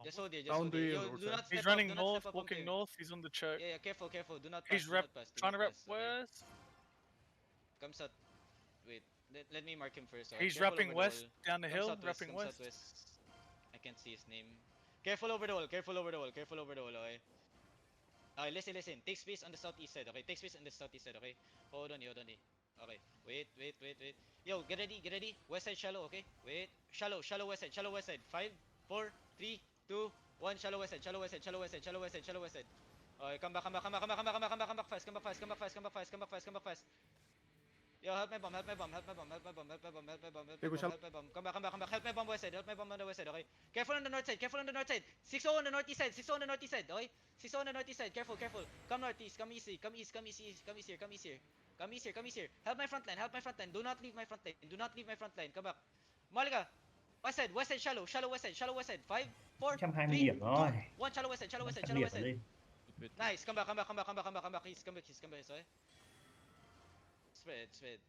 Just hold it, just Down hold to it. you, Yo, Lord, do sir. not step He's up, running do not north, step up on walking cave. north. He's on the check. Yeah, careful, careful. Do not pass, He's do not pass, do trying not to rep pass. Okay? west. Come south. Wait, let me mark him first. He's Careful repping over the west wall. down the Come hill, southwest, repping come west. southwest. I can't see his name. Careful over the wall, careful over the wall, careful over the wall, okay? Okay, listen, listen. Take space on the southeast side, okay? Take space on the southeast side, okay? Hold on, hold on. Okay, wait. Yo, get ready, get ready. West side shallow, okay? Wait. Shallow west side, shallow west side. 5, 4, 3, 2, 1. Shallow west side, shallow west side, shallow west side, shallow west side, shallow west side. Okay, come back fast, come back fast. Yo, help my bomb. Come back. Help my bomb west side, on the west side, okay? Careful on the north side, 6-0 on the northeast side, 6-0 on the northeast side, okay? 6-0 on the northeast side, careful. Come northeast, come east here. Help my front line, do not leave my front line, come back. Malika, west side, shallow west side, 5, 4, 3, 2, 1, shallow west side. Nice, come back, he's come back, okay?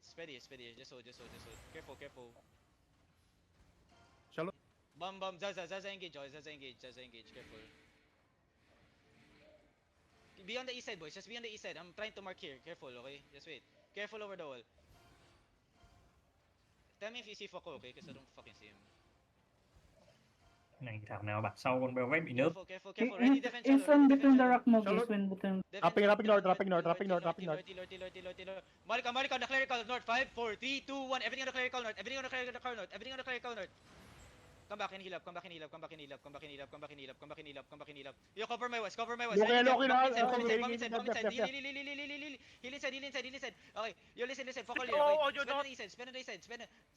Steady, just hold. Careful. Shallow. Bomb, Zaza engage, careful. Be on the east side, boys, just be on the east side. I'm trying to mark here, careful, okay? Just wait. Careful over the wall. Tell me if you see Foko, okay? Because I don't fucking see him. Này thằng nào bạch sau con bèo vét bị nước. Careful. Ready, defense, In front between the rock Shallow. movies when between. Rapping north. Malika, on the clerical north. 5, 4, 3, 2, 1. Everything on the clerical north. Come back and heal up. Come back and heal up. Yo, cover my west. Okay, Bomb now. inside. Heal inside. Okay, yo, listen. Focus here, okay? Spin on the east side.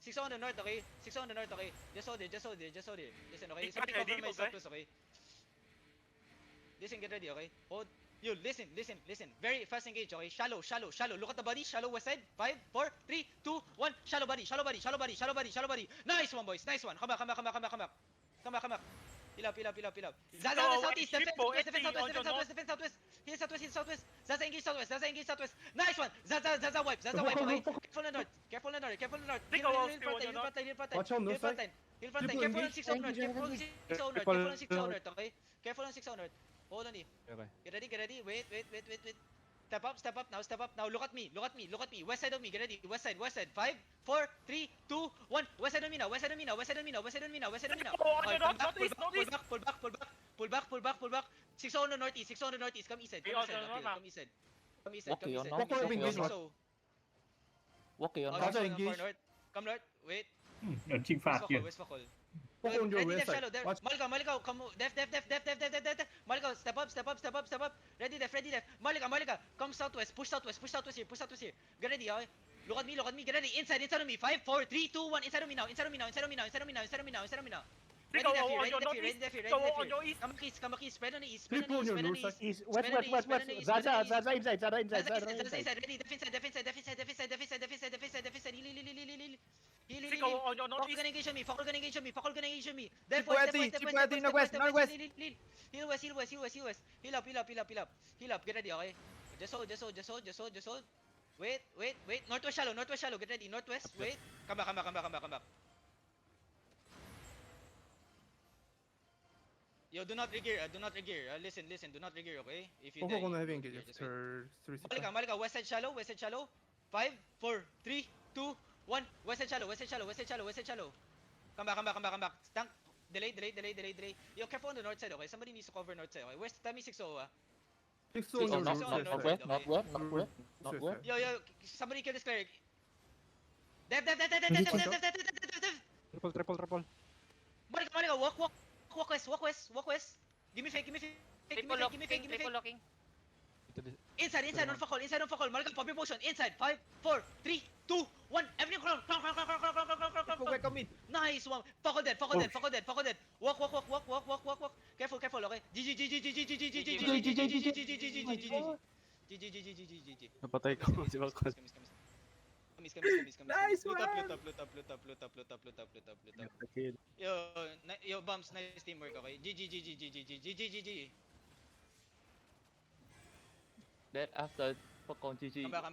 6 on the north, okay? Just hold it. Listen, okay? Somebody cover my southwest, okay? Listen, get ready, okay? Hold. You listen. Very fast engage, okay? Shallow. Look at the body. Shallow west side. 5, 4, 3, 2, 1. Shallow body. Nice one, boys. Nice one. Come back. Heal up. Zaza on the southeast. Defense southwest. Heal southwest. Zaza engage southwest. Nice one. Zaza wipe, okay? Careful on the north. Heal front line. Watch on north side. Careful on 6 on north, okay? Careful on 6 on north. Hold on here. Okay. Get ready. Wait. Step up now. Look at me. West side of me. Get ready. West side. 5, 4, 3, 2, 1. West side of me now. Pull back. 6 on the northeast. Come east side. Walking on Zaza engage. Come north. Wait. Đừng chinh phạt kìa. West Fakol. Focus on your Ready, west def shallow. side. Watch. Malika, come. Def. Malika, step up. Ready, def. Malika, come southwest. Push southwest here. Get ready, okay? Look at me. Get ready. Inside of me. 5, 4, 3, 2, 1. Inside of me now. Ready, def here. Come back east. Spread on the east. Flip on your north side. East, west. Zaza inside. Ready, defense. Heal. Fakol gonna engage on me. Therefore, Northwest. Heal west. Heal up. Get ready, okay? Just hold. Wait. Northwest shallow. Get ready. Northwest. Wait. Come back. Yo, do not regear. Listen. Do not regear, okay? If you Focus die, on the heavy you engage just wait. after 3 seconds. Malika, west side shallow. 5, 4, 3, 2, 1. West side shallow. Come back. Tank. Delay. Yo, careful on the north side, okay? Somebody needs to cover north side, okay? West, tell me 6-0, ah. 6 on your North- north north- side. Northwest. Yo, somebody kill this cleric. Dev. Triple. Malika, walk west. Give me fake. Triple locking. Inside on Fakol. Malika, pop your potion. Inside. 5, 4, 3, 2, 1. Everything crown. Wait, come in. Nice one. Fakol dead. Walk. Careful, okay? GG. Napatay ko si Falcon. Kamis. Nice Loot one. up. Yo, Bumps, nice teamwork, okay? GG. Then after Falcon GG. Come back.